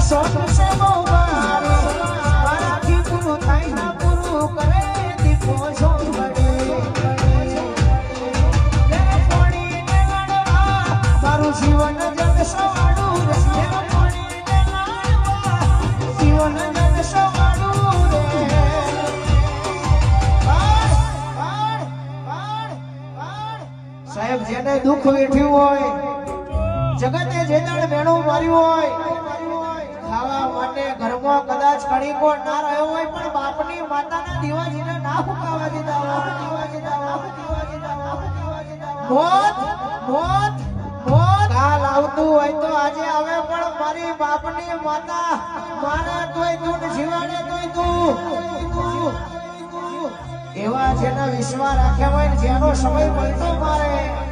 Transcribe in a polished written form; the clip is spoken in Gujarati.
શોખ છે બહુ મારો મારાથી પૂરું થાય ના પૂરું કરે દીપો છોકરી મારું જીવન જગ સવાડું રે જીવન જગ સવાડું રે સાહેબ જેને દુઃખ વેઠ્યું હોય જગતે જે દાડ મેણું માર્યું હોય ખાવા માટે ઘરમાં કદાચ કણીકો ના રહ્યો હોય પણ બાપની માતાના દીવાજીને ના ફૂંકાવા દીધા મોત મોત મોત કાલ આવતું હોય તો આજે આવે પણ મારી બાપની માતા મારે તોય તું જીવાડે તોય તું એવા જેના વિશ્વાસ રાખ્યા હોય જેનો સમય મળતો મારે